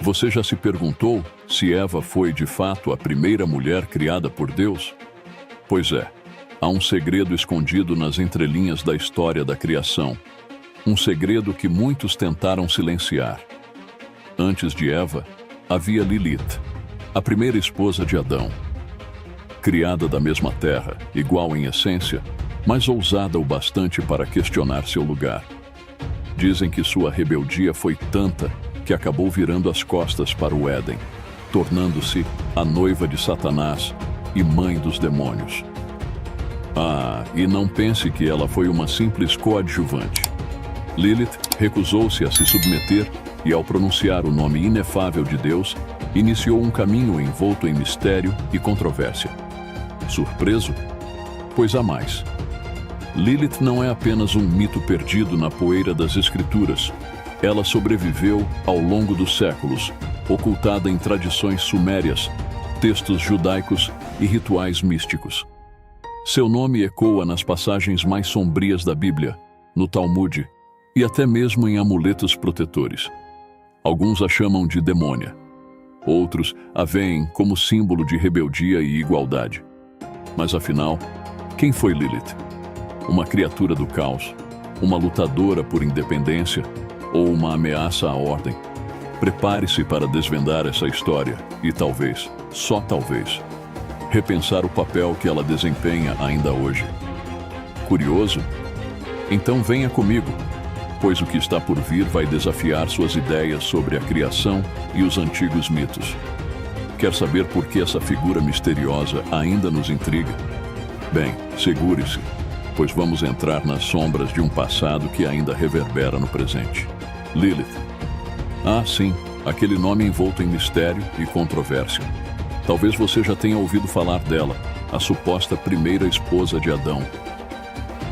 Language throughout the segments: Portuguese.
Você já se perguntou se Eva foi de fato a primeira mulher criada por Deus? Pois é, há um segredo escondido nas entrelinhas da história da criação. Um segredo que muitos tentaram silenciar. Antes de Eva, havia Lilith, a primeira esposa de Adão. Criada da mesma terra, igual em essência, mas ousada o bastante para questionar seu lugar. Dizem que sua rebeldia foi tanta que acabou virando as costas para o Éden, tornando-se a noiva de Satanás e mãe dos demônios. E não pense que ela foi uma simples coadjuvante. Lilith recusou-se a se submeter e, ao pronunciar o nome inefável de Deus, iniciou um caminho envolto em mistério e controvérsia. Surpreso? Pois há mais. Lilith não é apenas um mito perdido na poeira das Escrituras. Ela sobreviveu ao longo dos séculos, ocultada em tradições sumérias, textos judaicos e rituais místicos. Seu nome ecoa nas passagens mais sombrias da Bíblia, no Talmud e até mesmo em amuletos protetores. Alguns a chamam de demônia. Outros a veem como símbolo de rebeldia e igualdade. Mas afinal, quem foi Lilith? Uma criatura do caos, uma lutadora por independência ou uma ameaça à ordem? Prepare-se para desvendar essa história e talvez, só talvez, repensar o papel que ela desempenha ainda hoje. Curioso? Então venha comigo, pois o que está por vir vai desafiar suas ideias sobre a criação e os antigos mitos. Quer saber por que essa figura misteriosa ainda nos intriga? Bem, segure-se, pois vamos entrar nas sombras de um passado que ainda reverbera no presente. Lilith. Sim, aquele nome envolto em mistério e controvérsia. Talvez você já tenha ouvido falar dela, a suposta primeira esposa de Adão.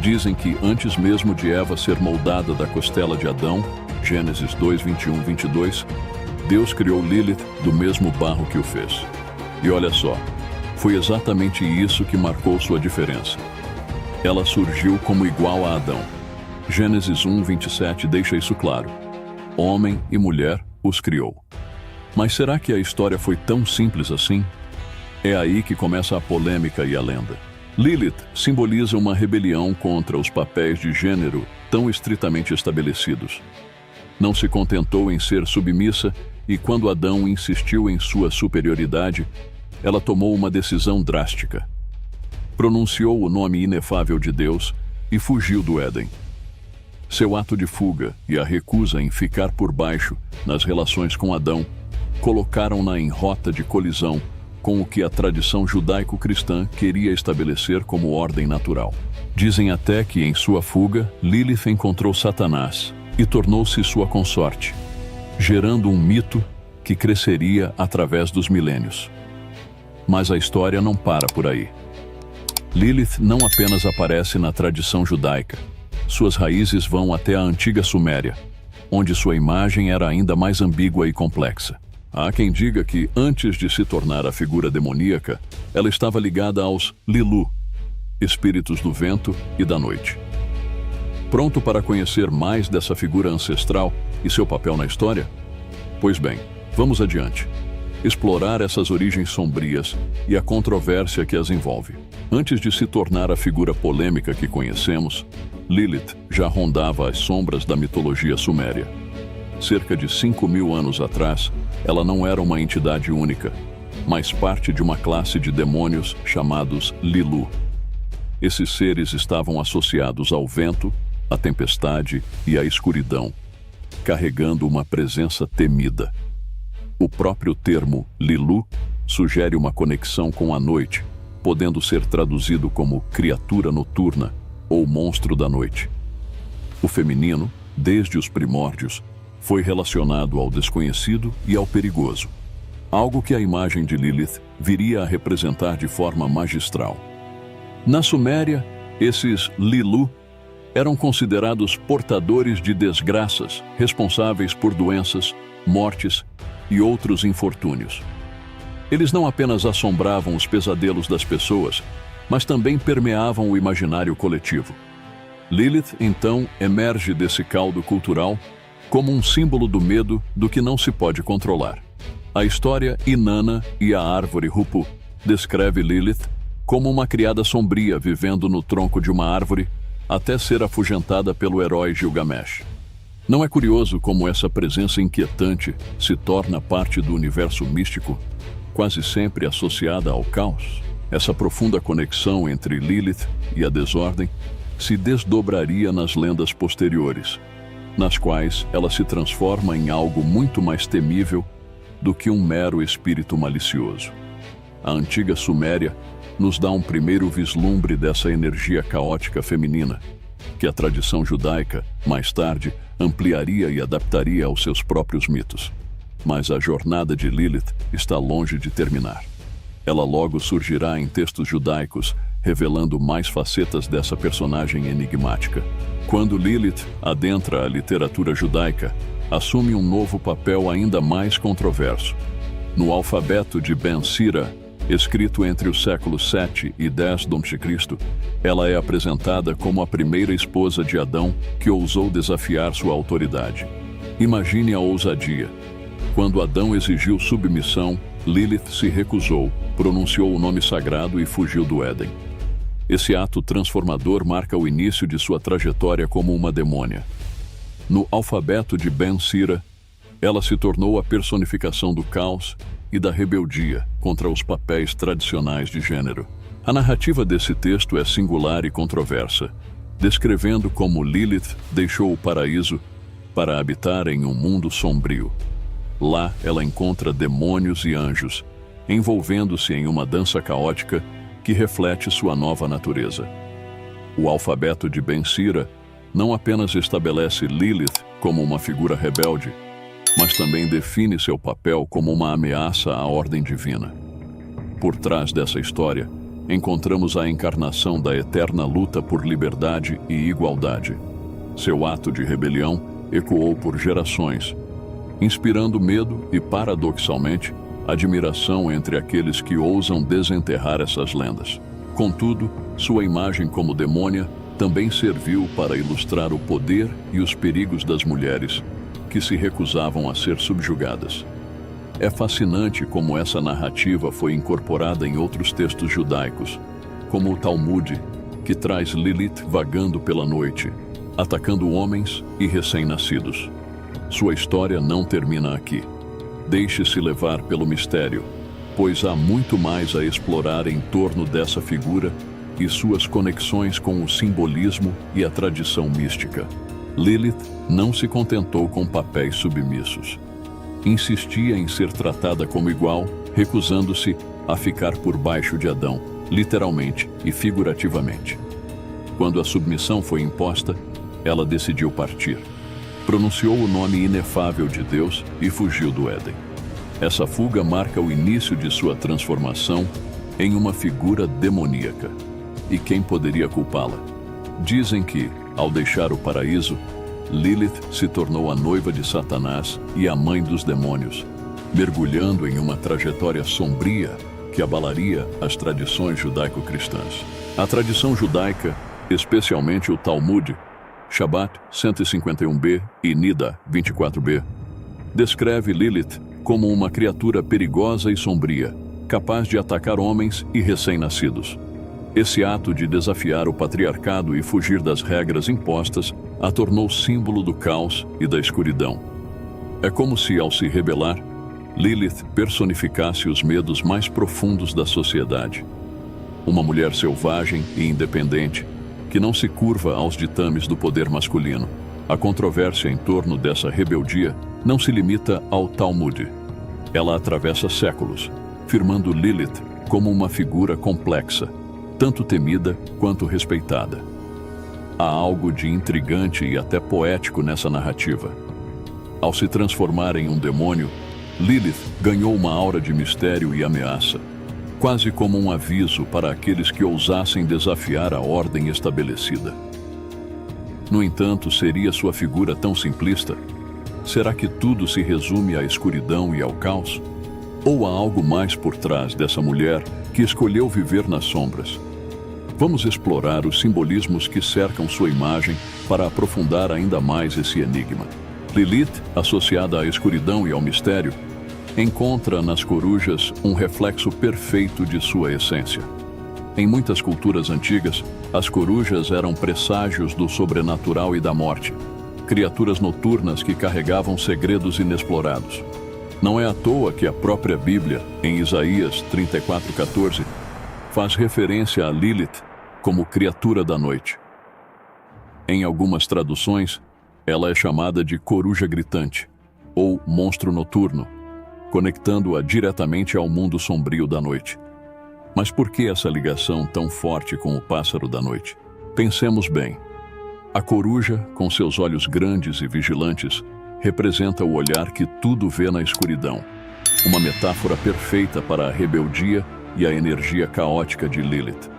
Dizem que antes mesmo de Eva ser moldada da costela de Adão, Gênesis 2, 21, 22, Deus criou Lilith do mesmo barro que o fez. E olha só, foi exatamente isso que marcou sua diferença. Ela surgiu como igual a Adão. Gênesis 1, 27 deixa isso claro. Homem e mulher os criou. Mas será que a história foi tão simples assim? É aí que começa a polêmica e a lenda. Lilith simboliza uma rebelião contra os papéis de gênero tão estritamente estabelecidos. Não se contentou em ser submissa e, quando Adão insistiu em sua superioridade, ela tomou uma decisão drástica. Pronunciou o nome inefável de Deus e fugiu do Éden. Seu ato de fuga e a recusa em ficar por baixo nas relações com Adão colocaram-na em rota de colisão com o que a tradição judaico-cristã queria estabelecer como ordem natural. Dizem até que, em sua fuga, Lilith encontrou Satanás e tornou-se sua consorte, gerando um mito que cresceria através dos milênios. Mas a história não para por aí. Lilith não apenas aparece na tradição judaica. Suas raízes vão até a antiga Suméria, onde sua imagem era ainda mais ambígua e complexa. Há quem diga que, antes de se tornar a figura demoníaca, ela estava ligada aos Lilu, espíritos do vento e da noite. Pronto para conhecer mais dessa figura ancestral e seu papel na história? Pois bem, vamos adiante. Explorar essas origens sombrias e a controvérsia que as envolve. Antes de se tornar a figura polêmica que conhecemos, Lilith já rondava as sombras da mitologia suméria. Cerca de 5.000 anos atrás, ela não era uma entidade única, mas parte de uma classe de demônios chamados Lilu. Esses seres estavam associados ao vento, à tempestade e à escuridão, carregando uma presença temida. O próprio termo Lilu sugere uma conexão com a noite, podendo ser traduzido como criatura noturna ou monstro da noite. O feminino, desde os primórdios, foi relacionado ao desconhecido e ao perigoso, algo que a imagem de Lilith viria a representar de forma magistral. Na Suméria, esses Lilu eram considerados portadores de desgraças, responsáveis por doenças, mortes e outros infortúnios. Eles não apenas assombravam os pesadelos das pessoas, mas também permeavam o imaginário coletivo. Lilith, então, emerge desse caldo cultural como um símbolo do medo do que não se pode controlar. A história Inanna e a árvore Hupu descreve Lilith como uma criada sombria vivendo no tronco de uma árvore até ser afugentada pelo herói Gilgamesh. Não é curioso como essa presença inquietante se torna parte do universo místico, quase sempre associada ao caos? Essa profunda conexão entre Lilith e a desordem se desdobraria nas lendas posteriores, nas quais ela se transforma em algo muito mais temível do que um mero espírito malicioso. A antiga Suméria nos dá um primeiro vislumbre dessa energia caótica feminina, que a tradição judaica, mais tarde, ampliaria e adaptaria aos seus próprios mitos. Mas a jornada de Lilith está longe de terminar. Ela logo surgirá em textos judaicos, revelando mais facetas dessa personagem enigmática. Quando Lilith adentra a literatura judaica, assume um novo papel ainda mais controverso. No alfabeto de Ben Sira, escrito entre os séculos 7 e 10 d.C., ela é apresentada como a primeira esposa de Adão que ousou desafiar sua autoridade. Imagine a ousadia. Quando Adão exigiu submissão, Lilith se recusou, pronunciou o nome sagrado e fugiu do Éden. Esse ato transformador marca o início de sua trajetória como uma demônia. No alfabeto de Ben Sira, ela se tornou a personificação do caos e da rebeldia contra os papéis tradicionais de gênero. A narrativa desse texto é singular e controversa, descrevendo como Lilith deixou o paraíso para habitar em um mundo sombrio. Lá ela encontra demônios e anjos, envolvendo-se em uma dança caótica que reflete sua nova natureza. O alfabeto de Ben Sira não apenas estabelece Lilith como uma figura rebelde, mas também define seu papel como uma ameaça à ordem divina. Por trás dessa história, encontramos a encarnação da eterna luta por liberdade e igualdade. Seu ato de rebelião ecoou por gerações, inspirando medo e, paradoxalmente, admiração entre aqueles que ousam desenterrar essas lendas. Contudo, sua imagem como demônia também serviu para ilustrar o poder e os perigos das mulheres que se recusavam a ser subjugadas. É fascinante como essa narrativa foi incorporada em outros textos judaicos, como o Talmud, que traz Lilith vagando pela noite, atacando homens e recém-nascidos. Sua história não termina aqui. Deixe-se levar pelo mistério, pois há muito mais a explorar em torno dessa figura e suas conexões com o simbolismo e a tradição mística. Lilith não se contentou com papéis submissos. Insistia em ser tratada como igual, recusando-se a ficar por baixo de Adão, literalmente e figurativamente. Quando a submissão foi imposta, ela decidiu partir. Pronunciou o nome inefável de Deus e fugiu do Éden. Essa fuga marca o início de sua transformação em uma figura demoníaca. E quem poderia culpá-la? Dizem que, ao deixar o paraíso, Lilith se tornou a noiva de Satanás e a mãe dos demônios, mergulhando em uma trajetória sombria que abalaria as tradições judaico-cristãs. A tradição judaica, especialmente o Talmud, Shabat 151b e Nida 24b, descreve Lilith como uma criatura perigosa e sombria, capaz de atacar homens e recém-nascidos. Esse ato de desafiar o patriarcado e fugir das regras impostas a tornou símbolo do caos e da escuridão. É como se, ao se rebelar, Lilith personificasse os medos mais profundos da sociedade. Uma mulher selvagem e independente, que não se curva aos ditames do poder masculino. A controvérsia em torno dessa rebeldia não se limita ao Talmud. Ela atravessa séculos, firmando Lilith como uma figura complexa, tanto temida quanto respeitada. Há algo de intrigante e até poético nessa narrativa. Ao se transformar em um demônio, Lilith ganhou uma aura de mistério e ameaça, quase como um aviso para aqueles que ousassem desafiar a ordem estabelecida. No entanto, seria sua figura tão simplista? Será que tudo se resume à escuridão e ao caos? Ou há algo mais por trás dessa mulher que escolheu viver nas sombras? Vamos explorar os simbolismos que cercam sua imagem para aprofundar ainda mais esse enigma. Lilith, associada à escuridão e ao mistério, encontra nas corujas um reflexo perfeito de sua essência. Em muitas culturas antigas, as corujas eram presságios do sobrenatural e da morte, criaturas noturnas que carregavam segredos inexplorados. Não é à toa que a própria Bíblia, em Isaías 34:14, faz referência a Lilith como criatura da noite. Em algumas traduções, ela é chamada de coruja gritante, ou monstro noturno, conectando-a diretamente ao mundo sombrio da noite. Mas por que essa ligação tão forte com o pássaro da noite? Pensemos bem. A coruja, com seus olhos grandes e vigilantes, representa o olhar que tudo vê na escuridão, uma metáfora perfeita para a rebeldia e a energia caótica de Lilith.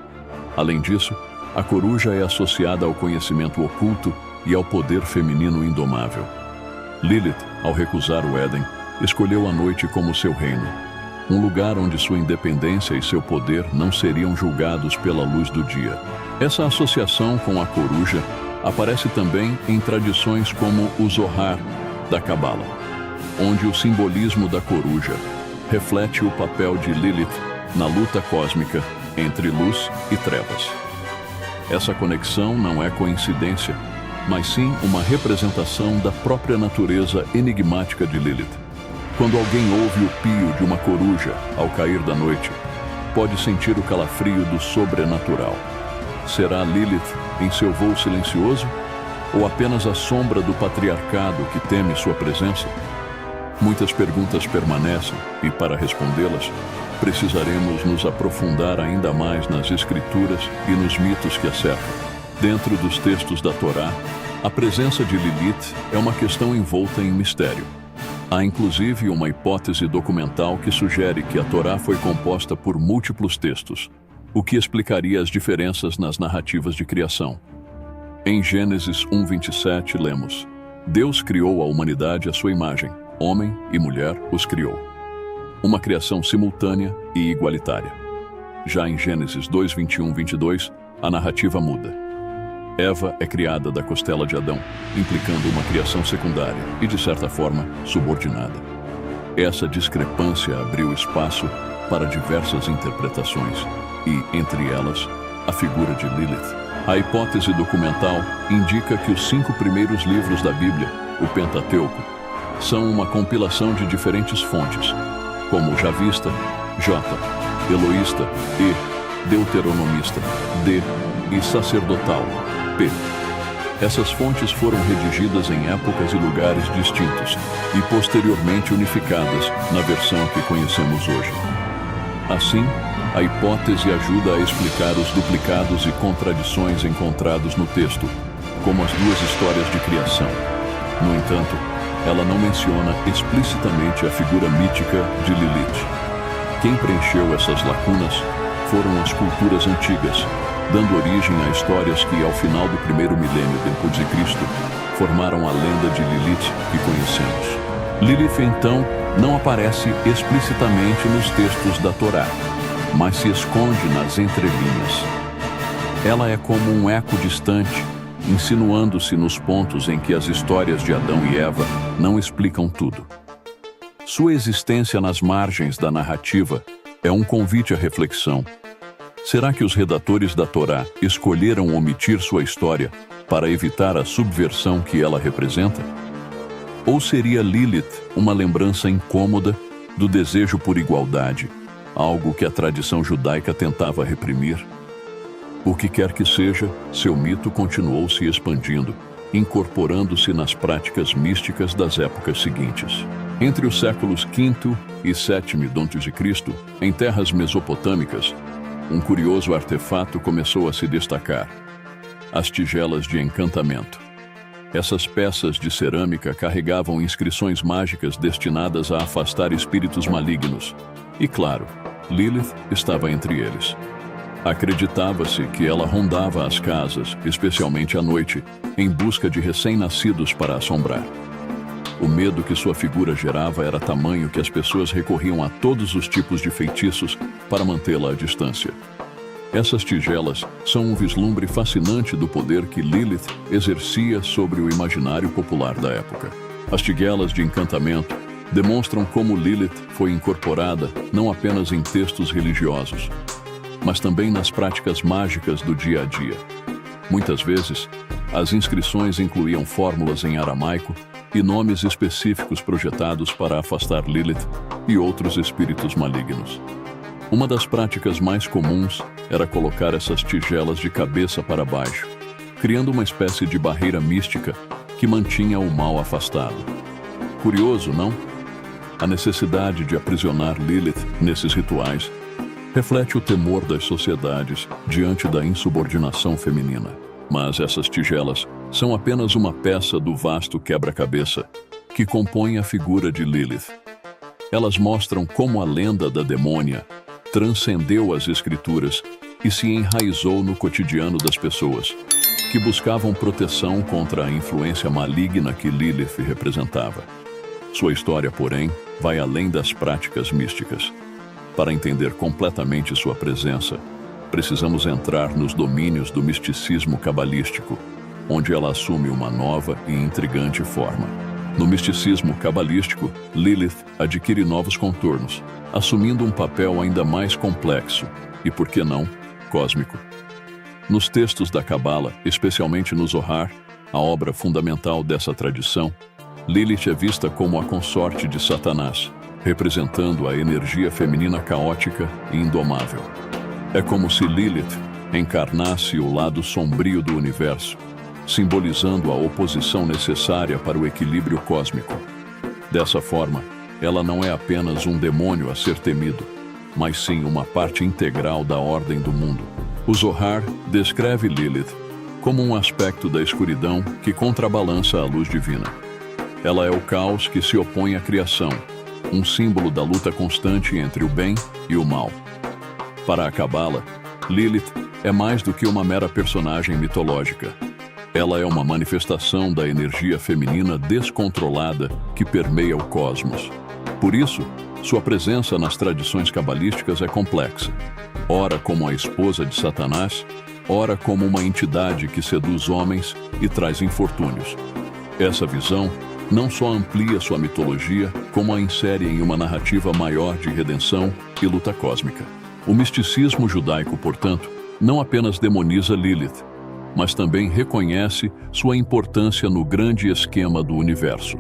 Além disso, a coruja é associada ao conhecimento oculto e ao poder feminino indomável. Lilith, ao recusar o Éden, escolheu a noite como seu reino, um lugar onde sua independência e seu poder não seriam julgados pela luz do dia. Essa associação com a coruja aparece também em tradições como o Zohar, da Cabala, onde o simbolismo da coruja reflete o papel de Lilith na luta cósmica entre luz e trevas. Essa conexão não é coincidência, mas sim uma representação da própria natureza enigmática de Lilith. Quando alguém ouve o pio de uma coruja ao cair da noite, pode sentir o calafrio do sobrenatural. Será Lilith em seu voo silencioso ou apenas a sombra do patriarcado que teme sua presença? Muitas perguntas permanecem e, para respondê-las, precisaremos nos aprofundar ainda mais nas escrituras e nos mitos que a cercam. Dentro dos textos da Torá, a presença de Lilith é uma questão envolta em mistério. Há inclusive uma hipótese documental que sugere que a Torá foi composta por múltiplos textos, o que explicaria as diferenças nas narrativas de criação. Em Gênesis 1:27 lemos: Deus criou a humanidade à sua imagem, homem e mulher os criou. Uma criação simultânea e igualitária. Já em Gênesis 2:21-22, a narrativa muda. Eva é criada da costela de Adão, implicando uma criação secundária e, de certa forma, subordinada. Essa discrepância abriu espaço para diversas interpretações e, entre elas, a figura de Lilith. A hipótese documental indica que os 5 primeiros livros da Bíblia, o Pentateuco, são uma compilação de diferentes fontes, como Javista, J, Eloísta, E, Deuteronomista, D e Sacerdotal, P. Essas fontes foram redigidas em épocas e lugares distintos e posteriormente unificadas na versão que conhecemos hoje. Assim, a hipótese ajuda a explicar os duplicados e contradições encontrados no texto, como as 2 histórias de criação. No entanto, ela não menciona explicitamente a figura mítica de Lilith. Quem preencheu essas lacunas foram as culturas antigas, dando origem a histórias que, ao final do primeiro milênio depois de Cristo, formaram a lenda de Lilith que conhecemos. Lilith, então, não aparece explicitamente nos textos da Torá, mas se esconde nas entrelinhas. Ela é como um eco distante, insinuando-se nos pontos em que as histórias de Adão e Eva não explicam tudo. Sua existência nas margens da narrativa é um convite à reflexão. Será que os redatores da Torá escolheram omitir sua história para evitar a subversão que ela representa? Ou seria Lilith uma lembrança incômoda do desejo por igualdade, algo que a tradição judaica tentava reprimir? O que quer que seja, seu mito continuou se expandindo, incorporando-se nas práticas místicas das épocas seguintes. Entre os séculos V e VII d.C., em terras mesopotâmicas, um curioso artefato começou a se destacar: as tigelas de encantamento. Essas peças de cerâmica carregavam inscrições mágicas destinadas a afastar espíritos malignos. E claro, Lilith estava entre eles. Acreditava-se que ela rondava as casas, especialmente à noite, em busca de recém-nascidos para assombrar. O medo que sua figura gerava era tamanho que as pessoas recorriam a todos os tipos de feitiços para mantê-la à distância. Essas tigelas são um vislumbre fascinante do poder que Lilith exercia sobre o imaginário popular da época. As tiguelas de encantamento demonstram como Lilith foi incorporada não apenas em textos religiosos, mas também nas práticas mágicas do dia a dia. Muitas vezes, as inscrições incluíam fórmulas em aramaico e nomes específicos projetados para afastar Lilith e outros espíritos malignos. Uma das práticas mais comuns era colocar essas tigelas de cabeça para baixo, criando uma espécie de barreira mística que mantinha o mal afastado. Curioso, não? A necessidade de aprisionar Lilith nesses rituais reflete o temor das sociedades diante da insubordinação feminina. Mas essas tigelas são apenas uma peça do vasto quebra-cabeça que compõe a figura de Lilith. Elas mostram como a lenda da demônia transcendeu as escrituras e se enraizou no cotidiano das pessoas, que buscavam proteção contra a influência maligna que Lilith representava. Sua história, porém, vai além das práticas místicas. Para entender completamente sua presença, precisamos entrar nos domínios do misticismo cabalístico, onde ela assume uma nova e intrigante forma. No misticismo cabalístico, Lilith adquire novos contornos, assumindo um papel ainda mais complexo e, por que não, cósmico. Nos textos da Cabala, especialmente no Zohar, a obra fundamental dessa tradição, Lilith é vista como a consorte de Satanás, representando a energia feminina caótica e indomável. É como se Lilith encarnasse o lado sombrio do universo, simbolizando a oposição necessária para o equilíbrio cósmico. Dessa forma, ela não é apenas um demônio a ser temido, mas sim uma parte integral da ordem do mundo. O Zohar descreve Lilith como um aspecto da escuridão que contrabalança a luz divina. Ela é o caos que se opõe à criação, um símbolo da luta constante entre o bem e o mal. Para a Cabala, Lilith é mais do que uma mera personagem mitológica. Ela é uma manifestação da energia feminina descontrolada que permeia o cosmos. Por isso, sua presença nas tradições cabalísticas é complexa, ora como a esposa de Satanás, ora como uma entidade que seduz homens e traz infortúnios. Essa visão não só amplia sua mitologia, como a insere em uma narrativa maior de redenção e luta cósmica. O misticismo judaico, portanto, não apenas demoniza Lilith, mas também reconhece sua importância no grande esquema do universo.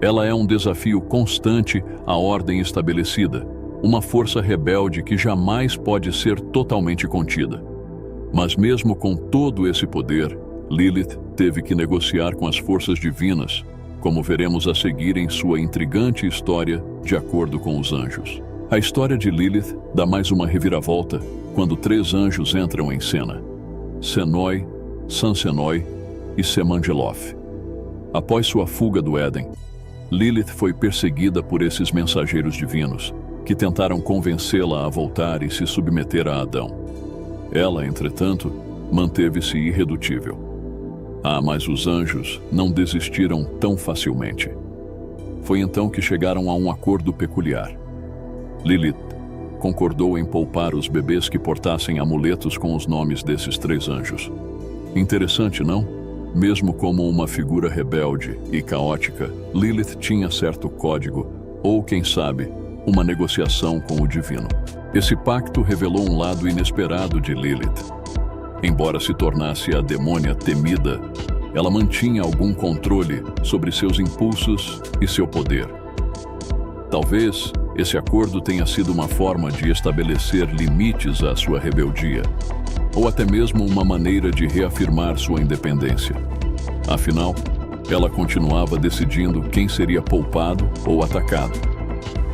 Ela é um desafio constante à ordem estabelecida, uma força rebelde que jamais pode ser totalmente contida. Mas mesmo com todo esse poder, Lilith teve que negociar com as forças divinas, como veremos a seguir em sua intrigante história de acordo com os anjos. A história de Lilith dá mais uma reviravolta quando 3 anjos entram em cena: Senoi, Sansenoi e Semangeloth. Após sua fuga do Éden, Lilith foi perseguida por esses mensageiros divinos, que tentaram convencê-la a voltar e se submeter a Adão. Ela, entretanto, manteve-se irredutível. Mas os anjos não desistiram tão facilmente. Foi então que chegaram a um acordo peculiar. Lilith concordou em poupar os bebês que portassem amuletos com os nomes desses 3 anjos. Interessante, não? Mesmo como uma figura rebelde e caótica, Lilith tinha certo código, ou, quem sabe, uma negociação com o divino. Esse pacto revelou um lado inesperado de Lilith. Embora se tornasse a demônia temida, ela mantinha algum controle sobre seus impulsos e seu poder. Talvez esse acordo tenha sido uma forma de estabelecer limites à sua rebeldia, ou até mesmo uma maneira de reafirmar sua independência. Afinal, ela continuava decidindo quem seria poupado ou atacado.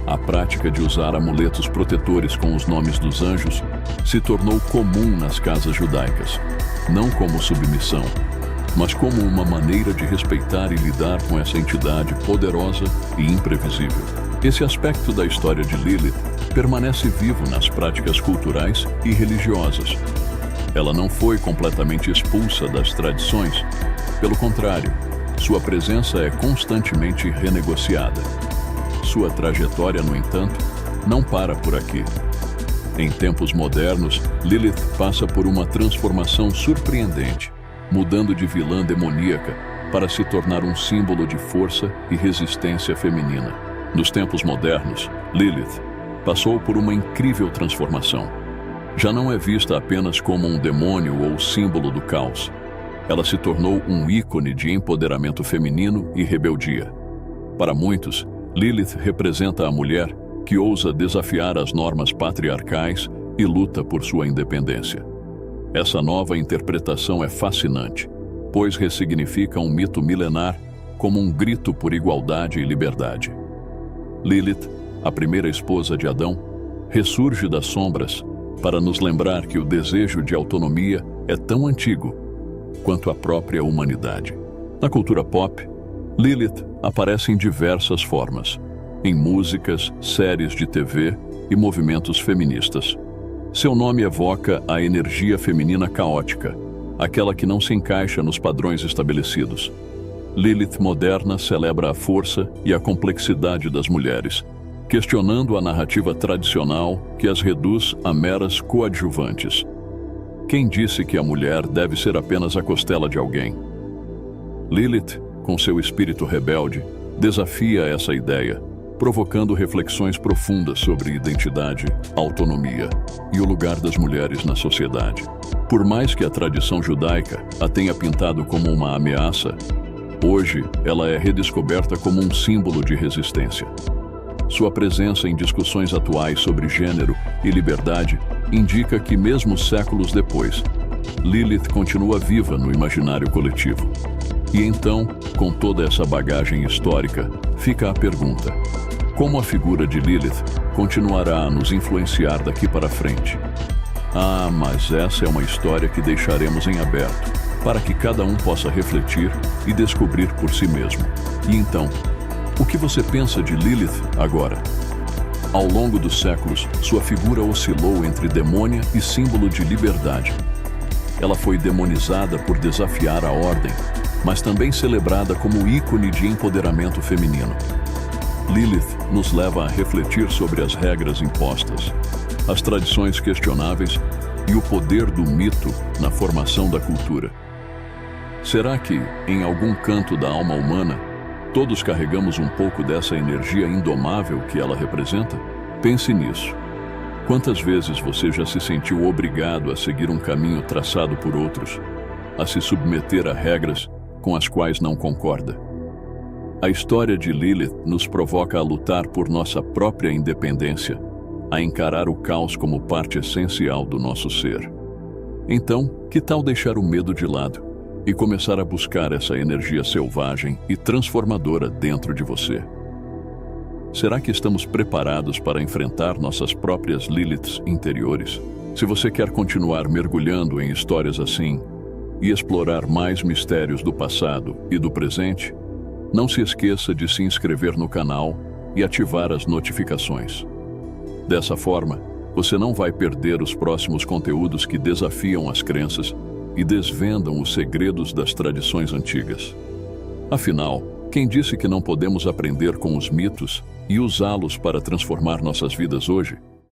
A prática de usar amuletos protetores com os nomes dos anjos se tornou comum nas casas judaicas, não como submissão, mas como uma maneira de respeitar e lidar com essa entidade poderosa e imprevisível. Esse aspecto da história de Lilith permanece vivo nas práticas culturais e religiosas. Ela não foi completamente expulsa das tradições. Pelo contrário, sua presença é constantemente renegociada. Sua trajetória, no entanto, não para por aqui. Em tempos modernos, Lilith passa por uma transformação surpreendente, mudando de vilã demoníaca para se tornar um símbolo de força e resistência feminina. Nos tempos modernos, Lilith passou por uma incrível transformação. Já não é vista apenas como um demônio ou símbolo do caos. Ela se tornou um ícone de empoderamento feminino e rebeldia. Para muitos, Lilith representa a mulher que ousa desafiar as normas patriarcais e luta por sua independência. Essa nova interpretação é fascinante, pois ressignifica um mito milenar como um grito por igualdade e liberdade. Lilith, a primeira esposa de Adão, ressurge das sombras para nos lembrar que o desejo de autonomia é tão antigo quanto a própria humanidade. Na cultura pop, Lilith aparece em diversas formas, em músicas, séries de TV e movimentos feministas. Seu nome evoca a energia feminina caótica, aquela que não se encaixa nos padrões estabelecidos. Lilith moderna celebra a força e a complexidade das mulheres, questionando a narrativa tradicional que as reduz a meras coadjuvantes. Quem disse que a mulher deve ser apenas a costela de alguém? Lilith, com seu espírito rebelde, desafia essa ideia, provocando reflexões profundas sobre identidade, autonomia e o lugar das mulheres na sociedade. Por mais que a tradição judaica a tenha pintado como uma ameaça, hoje ela é redescoberta como um símbolo de resistência. Sua presença em discussões atuais sobre gênero e liberdade indica que, mesmo séculos depois, Lilith continua viva no imaginário coletivo. E então, com toda essa bagagem histórica, fica a pergunta: como a figura de Lilith continuará a nos influenciar daqui para frente? Ah, mas essa é uma história que deixaremos em aberto, para que cada um possa refletir e descobrir por si mesmo. E então, o que você pensa de Lilith agora? Ao longo dos séculos, sua figura oscilou entre demônia e símbolo de liberdade. Ela foi demonizada por desafiar a ordem, mas também celebrada como ícone de empoderamento feminino. Lilith nos leva a refletir sobre as regras impostas, as tradições questionáveis e o poder do mito na formação da cultura. Será que, em algum canto da alma humana, todos carregamos um pouco dessa energia indomável que ela representa? Pense nisso. Quantas vezes você já se sentiu obrigado a seguir um caminho traçado por outros, a se submeter a regras com as quais não concorda? A história de Lilith nos provoca a lutar por nossa própria independência, a encarar o caos como parte essencial do nosso ser. Então, que tal deixar o medo de lado e começar a buscar essa energia selvagem e transformadora dentro de você? Será que estamos preparados para enfrentar nossas próprias Liliths interiores? Se você quer continuar mergulhando em histórias assim e explorar mais mistérios do passado e do presente, não se esqueça de se inscrever no canal e ativar as notificações. Dessa forma, você não vai perder os próximos conteúdos que desafiam as crenças e desvendam os segredos das tradições antigas. Afinal, quem disse que não podemos aprender com os mitos e usá-los para transformar nossas vidas hoje?